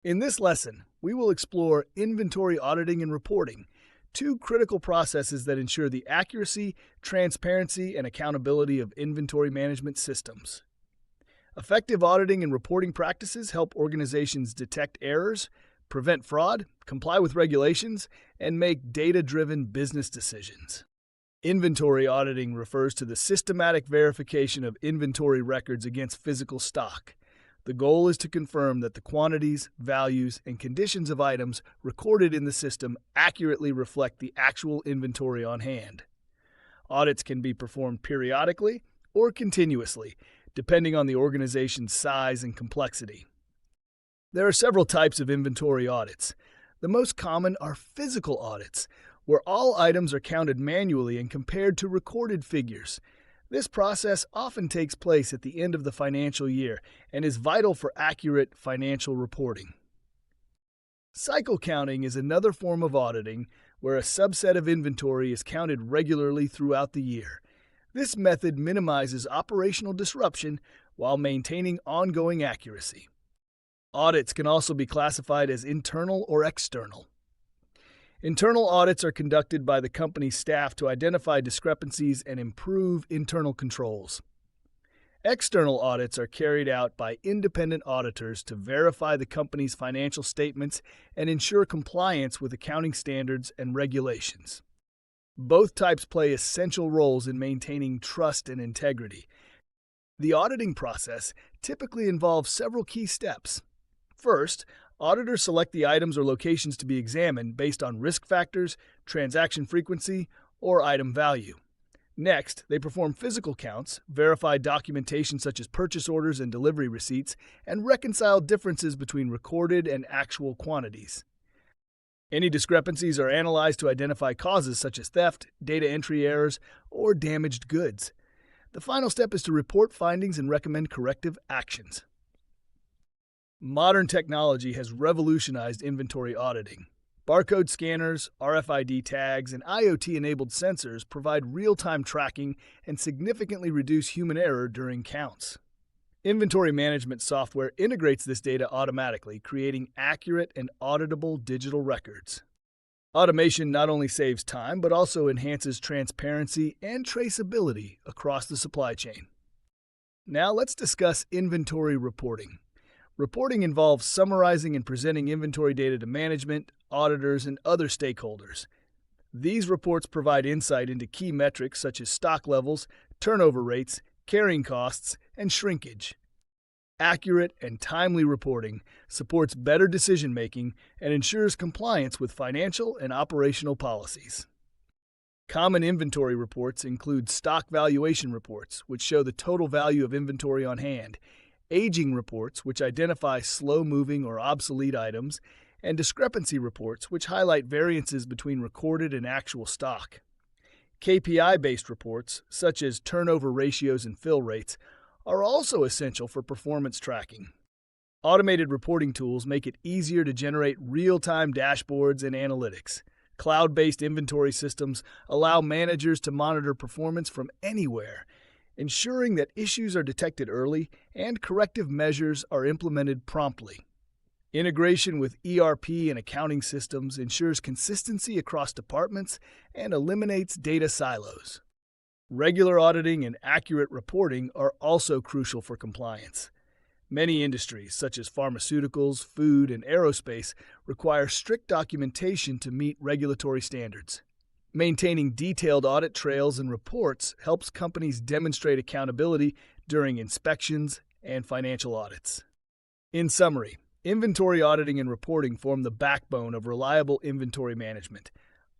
In this lesson, we will explore inventory auditing and reporting, two critical processes that ensure the accuracy, transparency, and accountability of inventory management systems. Effective auditing and reporting practices help organizations detect errors, prevent fraud, comply with regulations, and make data-driven business decisions. Inventory auditing refers to the systematic verification of inventory records against physical stock. The goal is to confirm that the quantities, values, and conditions of items recorded in the system accurately reflect the actual inventory on hand. Audits can be performed periodically or continuously, depending on the organization's size and complexity. There are several types of inventory audits. The most common are physical audits, where all items are counted manually and compared to recorded figures. This process often takes place at the end of the financial year and is vital for accurate financial reporting. Cycle counting is another form of auditing where a subset of inventory is counted regularly throughout the year. This method minimizes operational disruption while maintaining ongoing accuracy. Audits can also be classified as internal or external. Internal audits are conducted by the company's staff to identify discrepancies and improve internal controls. External audits are carried out by independent auditors to verify the company's financial statements and ensure compliance with accounting standards and regulations. Both types play essential roles in maintaining trust and integrity. The auditing process typically involves several key steps. First, auditors select the items or locations to be examined based on risk factors, transaction frequency, or item value. Next, they perform physical counts, verify documentation such as purchase orders and delivery receipts, and reconcile differences between recorded and actual quantities. Any discrepancies are analyzed to identify causes such as theft, data entry errors, or damaged goods. The final step is to report findings and recommend corrective actions. Modern technology has revolutionized inventory auditing. Barcode scanners, RFID tags, and IoT-enabled sensors provide real-time tracking and significantly reduce human error during counts. Inventory management software integrates this data automatically, creating accurate and auditable digital records. Automation not only saves time, but also enhances transparency and traceability across the supply chain. Now let's discuss inventory reporting. Reporting involves summarizing and presenting inventory data to management, auditors, and other stakeholders. These reports provide insight into key metrics such as stock levels, turnover rates, carrying costs, and shrinkage. Accurate and timely reporting supports better decision-making and ensures compliance with financial and operational policies. Common inventory reports include stock valuation reports, which show the total value of inventory on hand, aging reports, which identify slow-moving or obsolete items, and discrepancy reports, which highlight variances between recorded and actual stock. KPI-based reports, such as turnover ratios and fill rates, are also essential for performance tracking. Automated reporting tools make it easier to generate real-time dashboards and analytics. Cloud-based inventory systems allow managers to monitor performance from anywhere, ensuring that issues are detected early and corrective measures are implemented promptly. Integration with ERP and accounting systems ensures consistency across departments and eliminates data silos. Regular auditing and accurate reporting are also crucial for compliance. Many industries, such as pharmaceuticals, food, and aerospace, require strict documentation to meet regulatory standards. Maintaining detailed audit trails and reports helps companies demonstrate accountability during inspections and financial audits. In summary, inventory auditing and reporting form the backbone of reliable inventory management.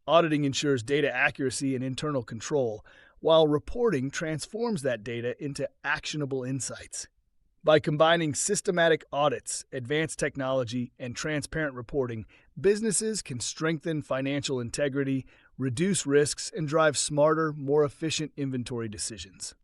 Auditing ensures data accuracy and internal control, while reporting transforms that data into actionable insights. By combining systematic audits, advanced technology, and transparent reporting, businesses can strengthen financial integrity, reduce risks, and drive smarter, more efficient inventory decisions.